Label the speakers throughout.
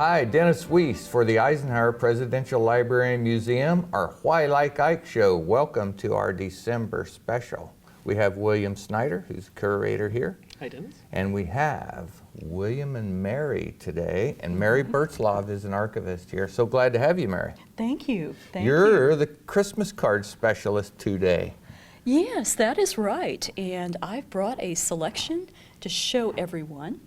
Speaker 1: Hi, Dennis Weiss for the Eisenhower Presidential Library and Museum, our Why Like Ike show. Welcome to our December special. We have William Snyder, who's curator here.
Speaker 2: Hi, Dennis.
Speaker 1: And we have William and Mary today, and Mary Bertzlav is an archivist here. So glad to have you, Mary.
Speaker 3: Thank you. Thank you.
Speaker 1: You're the Christmas card specialist today.
Speaker 3: Yes, that is right. And I've brought a selection to show everyone.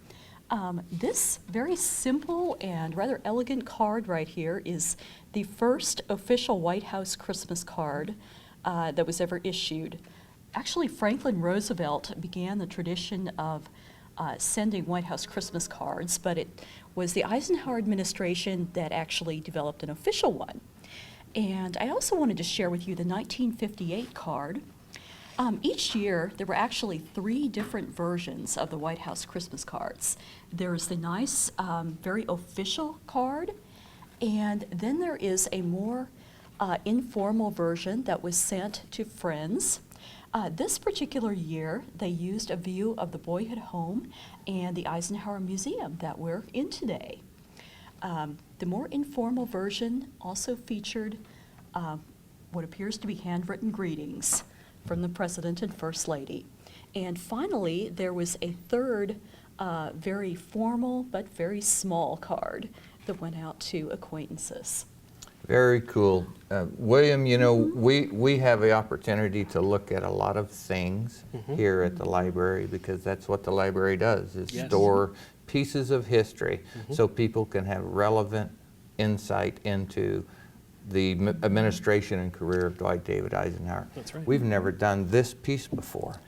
Speaker 3: This very simple and rather elegant card right here is the first official White House Christmas card that was ever issued. Actually, Franklin Roosevelt began the tradition of sending White House Christmas cards, but it was the Eisenhower administration that actually developed an official one. And I also wanted to share with you the 1958 card. Each year, there were actually 3 different versions of the White House Christmas cards. There's the nice, very official card, and then there is a more informal version that was sent to friends. This particular year, they used a view of the Boyhood home and the Eisenhower Museum that we're in today. The more informal version also featured what appears to be handwritten greetings from the President and First Lady. And finally, there was a third very formal but very small card that went out to acquaintances.
Speaker 1: Very cool. William, you know, we have the opportunity to look at a lot of things here at the library, because that's what the library does, is store pieces of history so people can have relevant insight into the administration and career of Dwight David Eisenhower.
Speaker 2: That's right.
Speaker 1: We've never done this piece before.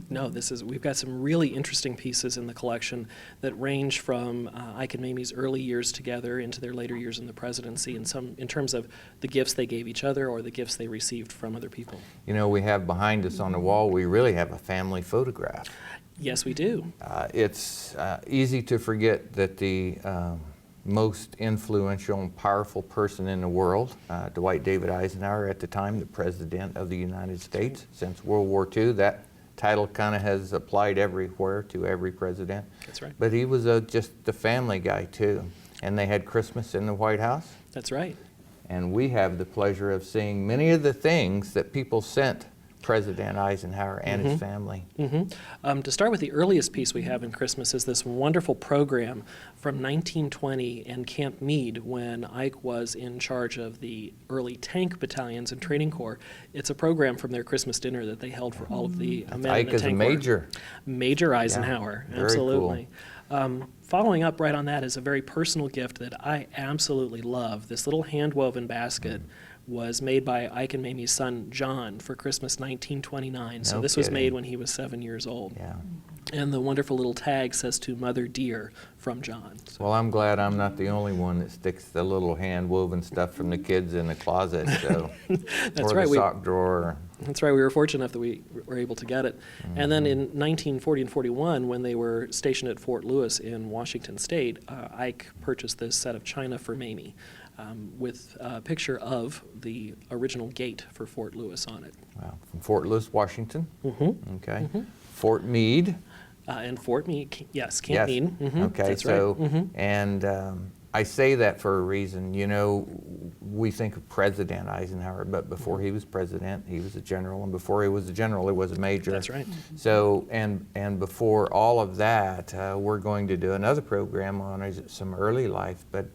Speaker 2: No, we've got some really interesting pieces in the collection that range from Ike and Mamie's early years together into their later years in the presidency, and some in terms of the gifts they gave each other or the gifts they received from other people.
Speaker 1: You know, we have behind us on the wall, we really have a family photograph.
Speaker 2: Yes, we do.
Speaker 1: It's easy to forget that the most influential and powerful person in the world, Dwight David Eisenhower, at the time the President of the United States since World War II. That title kind of has applied everywhere to every president.
Speaker 2: That's right.
Speaker 1: But he was just the family guy too. And they had Christmas in the White House.
Speaker 2: That's right.
Speaker 1: And we have the pleasure of seeing many of the things that people sent President Eisenhower and his family.
Speaker 2: To start with, the earliest piece we have in Christmas is this wonderful program from 1920 in Camp Meade, when Ike was in charge of the early tank battalions and training corps. It's a program from their Christmas dinner that they held for all of the men
Speaker 1: Ike
Speaker 2: in the
Speaker 1: is
Speaker 2: tank
Speaker 1: a major.
Speaker 2: corps. Major Eisenhower,
Speaker 1: Very
Speaker 2: absolutely. Following up right on that is a very personal gift that I absolutely love. This little hand-woven basket was made by Ike and Mamie's son, John, for Christmas 1929. So this was made when he was 7 years old.
Speaker 1: Yeah.
Speaker 2: And the wonderful little tag says, "To Mother Dear," from John. So.
Speaker 1: Well, I'm glad I'm not the only one that sticks the little hand-woven stuff from the kids in the closet, so,
Speaker 2: That's
Speaker 1: or
Speaker 2: right.
Speaker 1: the sock drawer.
Speaker 2: That's right. We were fortunate enough that we were able to get it. And then in 1940 and 41, when they were stationed at Fort Lewis in Washington State, Ike purchased this set of china for Mamie, with a picture of the original gate for Fort Lewis on it.
Speaker 1: Wow. From Fort Lewis, Washington. Okay. Fort Meade.
Speaker 2: And Fort Meade, yes, Camp Meade.
Speaker 1: Okay,
Speaker 2: That's
Speaker 1: so,
Speaker 2: right.
Speaker 1: and I say that for a reason. You know, we think of President Eisenhower, but before he was president, he was a general, and before he was a general, he was a major.
Speaker 2: That's right.
Speaker 1: So, and before all of that, we're going to do another program on some early life, but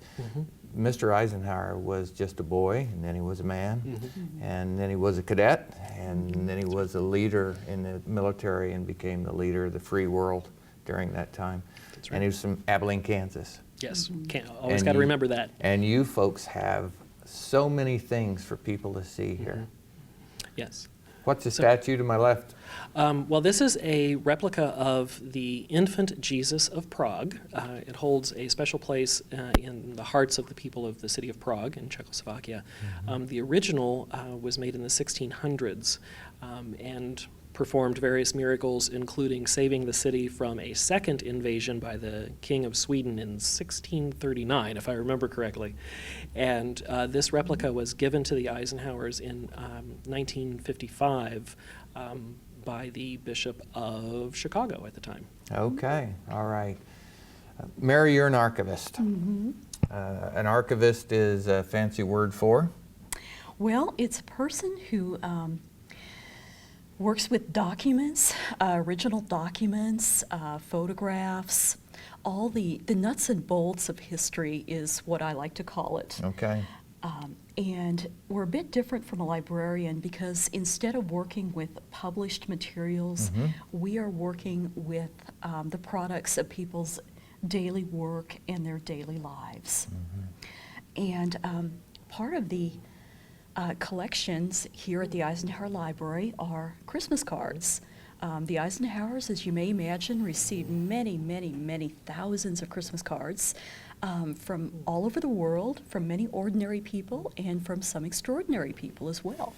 Speaker 1: Mr. Eisenhower was just a boy, and then he was a man, and then he was a cadet, and then he was a leader in the military and became the leader of the free world during that time.
Speaker 2: That's right.
Speaker 1: And he was from Abilene, Kansas.
Speaker 2: Yes, always got to remember that.
Speaker 1: And you folks have so many things for people to see here.
Speaker 2: Yes.
Speaker 1: What's the statue to my left?
Speaker 2: Well, this is a replica of the infant Jesus of Prague. It holds a special place in the hearts of the people of the city of Prague in Czechoslovakia. The original was made in the 1600s and performed various miracles, including saving the city from a second invasion by the King of Sweden in 1639, if I remember correctly. And this replica was given to the Eisenhowers in 1955 by the Bishop of Chicago at the time.
Speaker 1: Okay, all right. Mary, you're an archivist. An archivist is a fancy word for?
Speaker 3: Well, it's a person who works with documents, original documents, photographs, all the nuts and bolts of history is what I like to call it.
Speaker 1: Okay.
Speaker 3: And we're a bit different from a librarian because instead of working with published materials, we are working with the products of people's daily work and their daily lives. And part of the collections here at the Eisenhower Library are Christmas cards. The Eisenhowers, as you may imagine, received many, many, many thousands of Christmas cards from all over the world, from many ordinary people, and from some extraordinary people as well.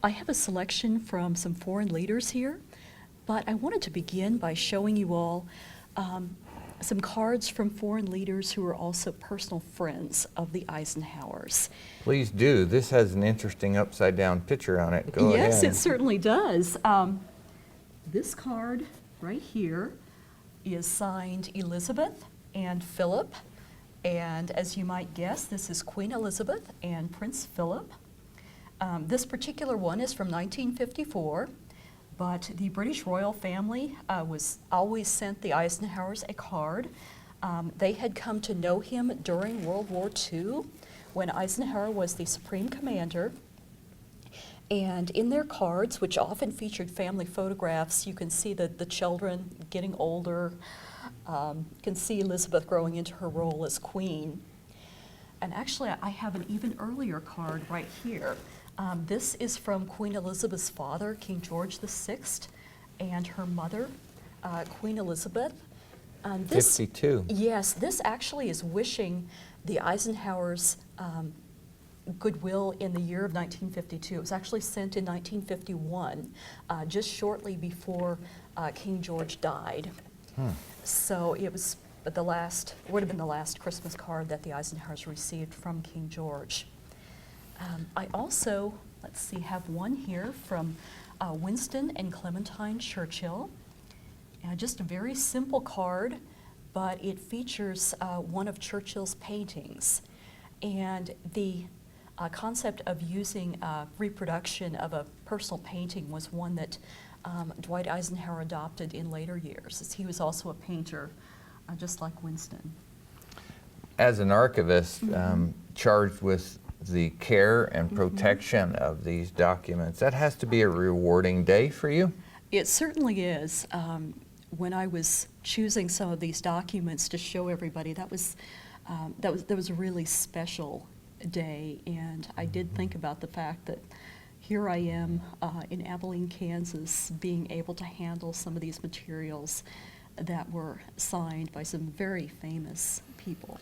Speaker 3: I have a selection from some foreign leaders here, but I wanted to begin by showing you all some cards from foreign leaders who are also personal friends of the Eisenhowers.
Speaker 1: Please do. This has an interesting upside-down picture on it. Go ahead.
Speaker 3: Yes, it certainly does. This card right here is signed Elizabeth and Philip. And as you might guess, this is Queen Elizabeth and Prince Philip. This particular one is from 1954, but the British royal family was always sent the Eisenhowers a card. They had come to know him during World War II when Eisenhower was the supreme commander. And in their cards, which often featured family photographs, you can see the children getting older. You can see Elizabeth growing into her role as queen. And actually, I have an even earlier card right here. This is from Queen Elizabeth's father, King George VI, and her mother, Queen Elizabeth.
Speaker 1: 52.
Speaker 3: Yes, this actually is wishing the Eisenhowers goodwill in the year of 1952. It was actually sent in 1951, just shortly before King George died. So it was would have been the last Christmas card that the Eisenhowers received from King George. I also, let's see, have one here from Winston and Clementine Churchill. Just a very simple card, but it features one of Churchill's paintings. And the concept of using reproduction of a personal painting was one that Dwight Eisenhower adopted in later years, as he was also a painter, just like Winston.
Speaker 1: As an archivist charged with the care and protection of these documents, that has to be a rewarding day for you?
Speaker 3: It certainly is. When I was choosing some of these documents to show everybody, that was a really special day, and I did think about the fact that here I am in Abilene, Kansas, being able to handle some of these materials that were signed by some very famous people.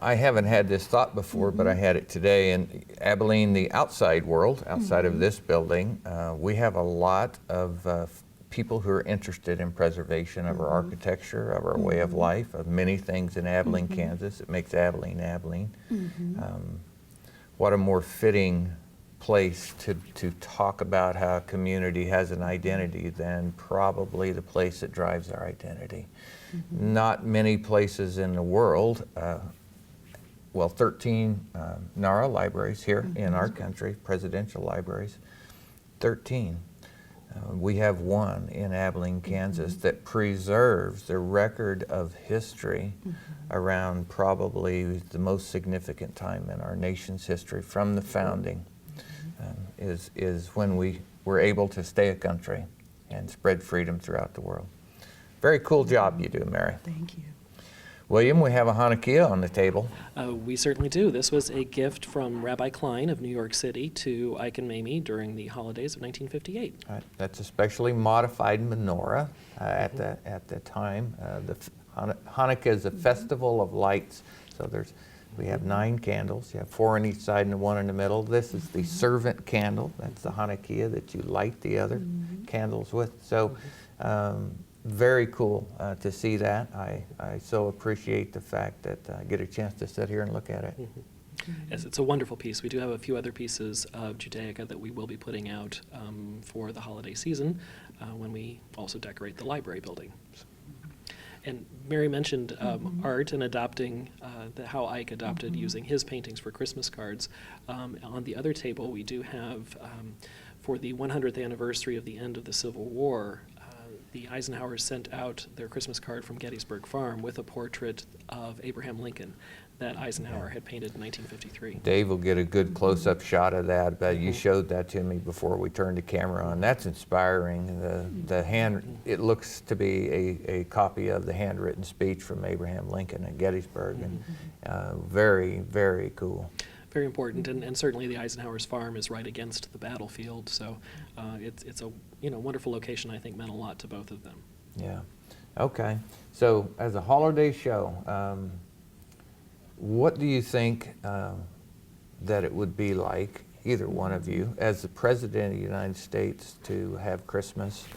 Speaker 1: I haven't had this thought before, but I had it today. In Abilene, the outside world, outside of this building, we have a lot of people who are interested in preservation of our architecture, of our way of life, of many things in Abilene, Kansas. It makes Abilene, Abilene. What a more fitting place to talk about how a community has an identity than probably the place that drives our identity. Not many places in the world, well, 13 NARA libraries here in our country, presidential libraries, 13. We have one in Abilene, Kansas that preserves the record of history around probably the most significant time in our nation's history from the founding, is when we were able to stay a country and spread freedom throughout the world. Very cool job you do, Mary.
Speaker 3: Thank you.
Speaker 1: William, we have a Hanukkah on the table.
Speaker 2: We certainly do. This was a gift from Rabbi Klein of New York City to Ike and Mamie during the holidays of 1958.
Speaker 1: That's a specially modified menorah at the time. Hanukkah is a festival of lights, so we have 9 candles. You have 4 on each side and 1 in the middle. This is the servant candle. That's the Hanukkah that you light the other candles with. So. Very cool to see that. I so appreciate the fact that I get a chance to sit here and look at it.
Speaker 2: Yes, it's a wonderful piece. We do have a few other pieces of Judaica that we will be putting out for the holiday season when we also decorate the library building. And Mary mentioned art and adopting how Ike adopted using his paintings for Christmas cards. On the other table, we do have, for the 100th anniversary of the end of the Civil War, the Eisenhowers sent out their Christmas card from Gettysburg Farm with a portrait of Abraham Lincoln that Eisenhower had painted in 1953.
Speaker 1: Dave will get a good close-up shot of that, but you showed that to me before we turned the camera on. That's inspiring. It looks to be a copy of the handwritten speech from Abraham Lincoln at Gettysburg, and very, very cool.
Speaker 2: Very important, and certainly the Eisenhower's farm is right against the battlefield, so it's a wonderful location. I think meant a lot to both of them.
Speaker 1: Yeah. Okay. So as a holiday show, what do you think that it would be like, either one of you, as the President of the United States, to have Christmas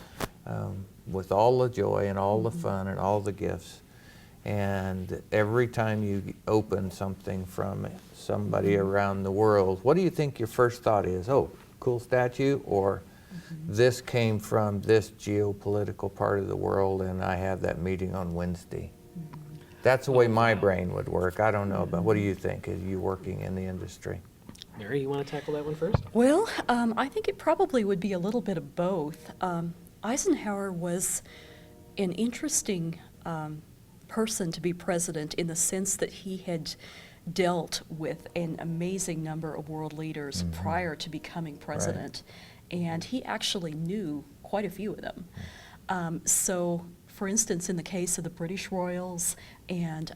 Speaker 1: with all the joy and all the fun and all the gifts, and every time you open something from somebody around the world, what do you think your first thought is? Oh, cool statue, or this came from this geopolitical part of the world and I have that meeting on Wednesday? That's the way my brain would work. I don't know, but what do you think, as you working in the industry?
Speaker 2: Mary, you want to tackle that one first?
Speaker 3: Well, I think it probably would be a little bit of both. Eisenhower was an interesting person to be president in the sense that he had dealt with an amazing number of world leaders prior to becoming president, and he actually knew quite a few of them. So, for instance, in the case of the British royals and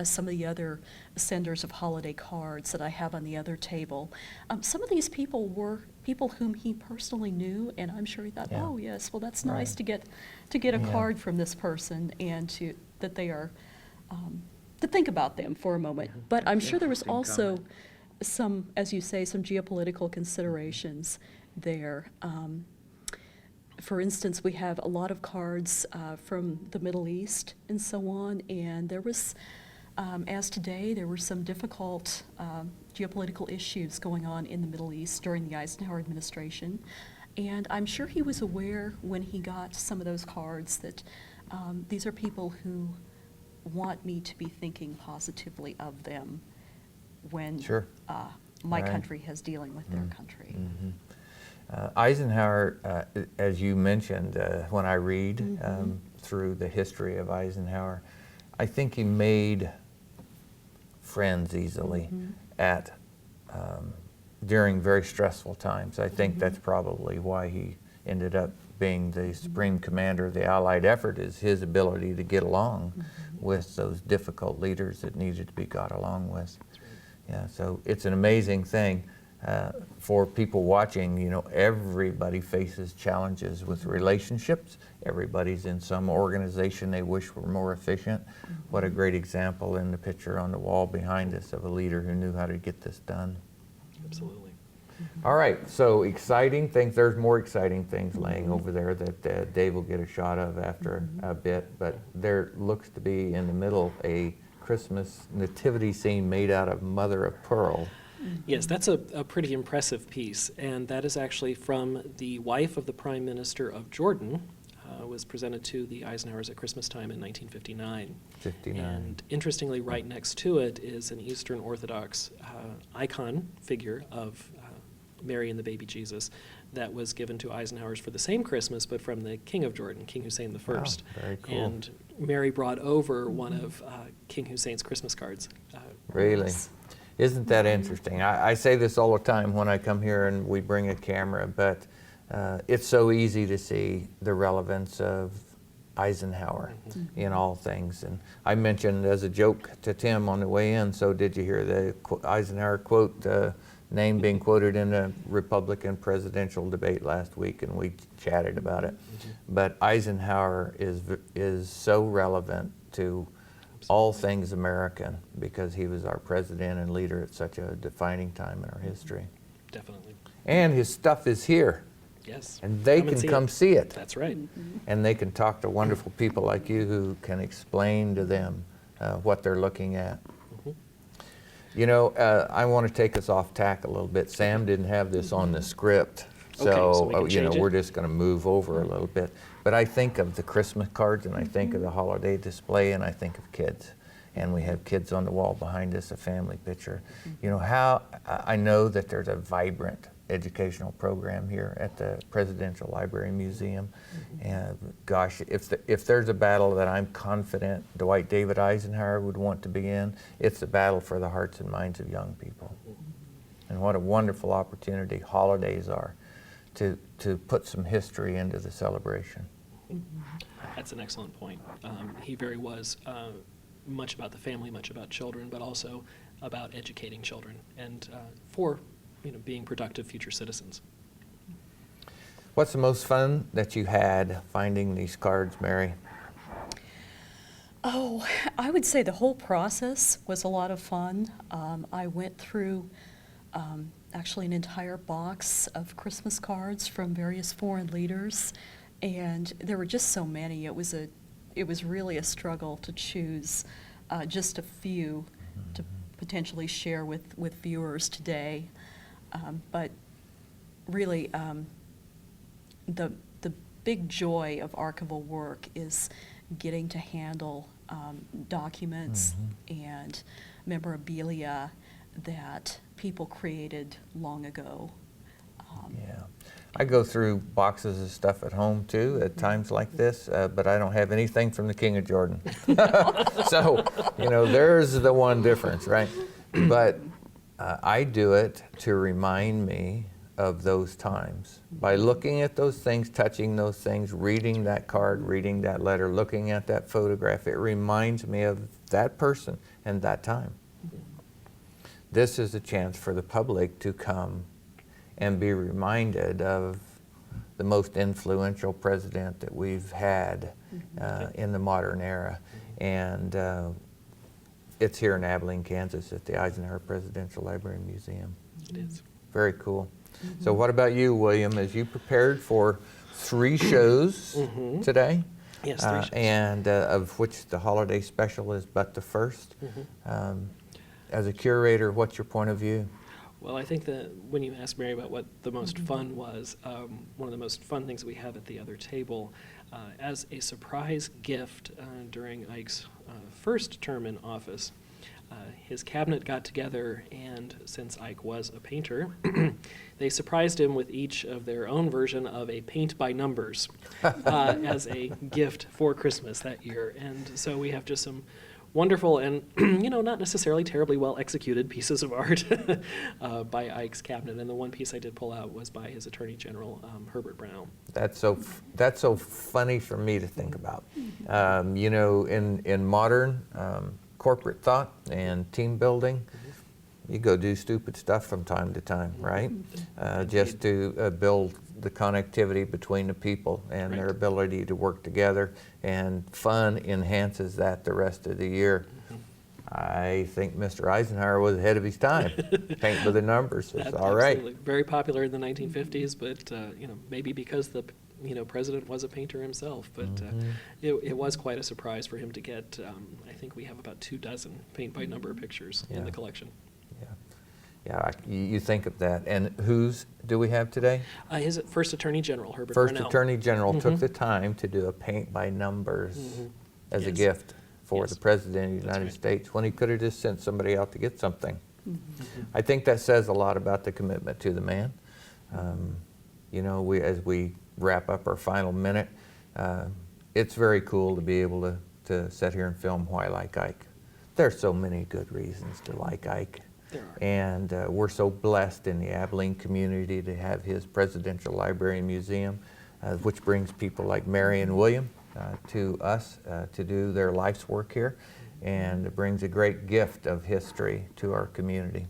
Speaker 3: some of the other senders of holiday cards that I have on the other table, some of these people were people whom he personally knew, and I'm sure he thought, oh yes, well that's nice to get a card from this person, and that they are to think about them for a moment. But I'm sure there was also some, as you say, some geopolitical considerations there. For instance, we have a lot of cards from the Middle East and so on, and there was, as today, there were some difficult geopolitical issues going on in the Middle East during the Eisenhower administration, and I'm sure he was aware when he got some of those cards that these are people who want me to be thinking positively of them when my country has dealing with their country.
Speaker 1: Eisenhower, as you mentioned, when I read through the history of Eisenhower, I think he made friends easily during very stressful times. I think that's probably why he ended up being the supreme commander of the Allied effort, is his ability to get along with those difficult leaders that needed to be got along with. Yeah, so it's an amazing thing. For people watching, everybody faces challenges with relationships. Everybody's in some organization they wish were more efficient. What a great example in the picture on the wall behind us of a leader who knew how to get this done.
Speaker 2: Absolutely.
Speaker 1: All right, so exciting things. There's more exciting things laying over there that Dave will get a shot of after a bit, but there looks to be in the middle a Christmas nativity scene made out of mother of pearl.
Speaker 2: Yes, that's a pretty impressive piece, and that is actually from the wife of the Prime Minister of Jordan. Was presented to the Eisenhowers at Christmas time in 1959. And interestingly, right next to it is an Eastern Orthodox icon figure of Mary and the baby Jesus that was given to Eisenhower's for the same Christmas, but from the King of Jordan, King Hussein I.
Speaker 1: Wow, very cool.
Speaker 2: And Mary brought over one of King Hussein's Christmas cards.
Speaker 1: Really? Isn't that interesting? I say this all the time when I come here and we bring a camera, but it's so easy to see the relevance of Eisenhower in all things. And I mentioned as a joke to Tim on the way in, so did you hear the Eisenhower quote, name being quoted in the Republican presidential debate last week, and we chatted about it. But Eisenhower is so relevant to all things American because he was our president and leader at such a defining time in our history.
Speaker 2: Definitely.
Speaker 1: And his stuff is here.
Speaker 2: Yes.
Speaker 1: And they can come see it.
Speaker 2: That's right.
Speaker 1: And they can talk to wonderful people like you who can explain to them what they're looking at. I want to take us off tack a little bit. Sam didn't have this on the script,
Speaker 2: so we can
Speaker 1: you know,
Speaker 2: change it?
Speaker 1: we're just going to move over a little bit. But I think of the Christmas cards, and I think of the holiday display, and I think of kids. And we have kids on the wall behind us, a family picture. You know, how I know that there's a vibrant educational program here at the Presidential Library Museum. And gosh, if there's a battle that I'm confident Dwight David Eisenhower would want to be in, it's the battle for the hearts and minds of young people. And what a wonderful opportunity holidays are to put some history into the celebration.
Speaker 2: That's an excellent point. He very was much about the family, much about children, but also about educating children and for being productive future citizens.
Speaker 1: What's the most fun that you had finding these cards, Mary?
Speaker 3: Oh, I would say the whole process was a lot of fun. I went through actually an entire box of Christmas cards from various foreign leaders, and there were just so many. It was really a struggle to choose just a few to potentially share with viewers today. But really, the big joy of archival work is getting to handle documents and memorabilia that people created long ago.
Speaker 1: Yeah. I go through boxes of stuff at home too at times like this, but I don't have anything from the King of Jordan. So, there's the one difference, right? But I do it to remind me of those times. By looking at those things, touching those things, reading that card, reading that letter, looking at that photograph, it reminds me of that person and that time. This is a chance for the public to come and be reminded of the most influential president that we've had in the modern era. And it's here in Abilene, Kansas at the Eisenhower Presidential Library and Museum.
Speaker 2: It is.
Speaker 1: Very cool. So what about you, William? As you prepared for 3 shows today,
Speaker 2: Yes, 3 shows.
Speaker 1: and of which the holiday special is but the first, as a curator, what's your point of view?
Speaker 2: Well, I think that when you asked Mary about what the most fun was, one of the most fun things that we have at the other table, as a surprise gift during Ike's first term in office, his cabinet got together, and since Ike was a painter, they surprised him with each of their own version of a paint by numbers as a gift for Christmas that year. And so we have just some wonderful and, not necessarily terribly well executed pieces of art by Ike's cabinet. And the one piece I did pull out was by his Attorney General, Herbert Brown.
Speaker 1: That's so funny for me to think about. In modern corporate thought and team building, you go do stupid stuff from time to time, right? Just to build the connectivity between the people and their ability to work together, and fun enhances that the rest of the year. I think Mr. Eisenhower was ahead of his time. Paint by the numbers is all right.
Speaker 2: Absolutely. Very popular in the 1950s, but maybe because the president was a painter himself, but it was quite a surprise for him to get. I think we have about 24 paint by number pictures in the collection.
Speaker 1: Yeah, you think of that. And whose do we have today?
Speaker 2: His first Attorney General, Herbert
Speaker 1: First
Speaker 2: Brown.
Speaker 1: Attorney General took the time to do a paint by numbers as a gift for the President of the United States, when he could have just sent somebody out to get something. I think that says a lot about the commitment to the man. As we wrap up our final minute, it's very cool to be able to sit here and film Why Like Ike. There's so many good reasons to like Ike.
Speaker 2: There are.
Speaker 1: And we're so blessed in the Abilene community to have his Presidential Library and Museum, which brings people like Mary and William to us to do their life's work here, and it brings a great gift of history to our community.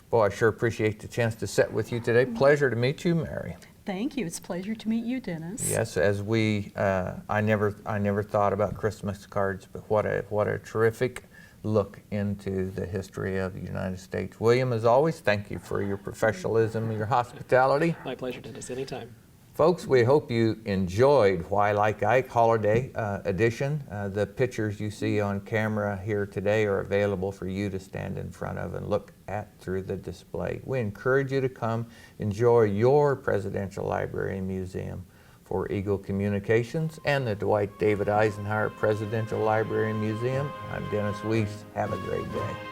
Speaker 1: Boy, I sure appreciate the chance to sit with you today. Pleasure to meet you, Mary.
Speaker 3: Thank you. It's a pleasure to meet you, Dennis.
Speaker 1: Yes, as I never thought about Christmas cards, but what a terrific look into the history of the United States. William, as always, thank you for your professionalism and your hospitality.
Speaker 2: My pleasure, Dennis. Anytime.
Speaker 1: Folks, we hope you enjoyed Why Like Ike Holiday Edition. The pictures you see on camera here today are available for you to stand in front of and look at through the display. We encourage you to come enjoy your Presidential Library and Museum. For Eagle Communications and the Dwight David Eisenhower Presidential Library and Museum, I'm Dennis Weiss. Have a great day.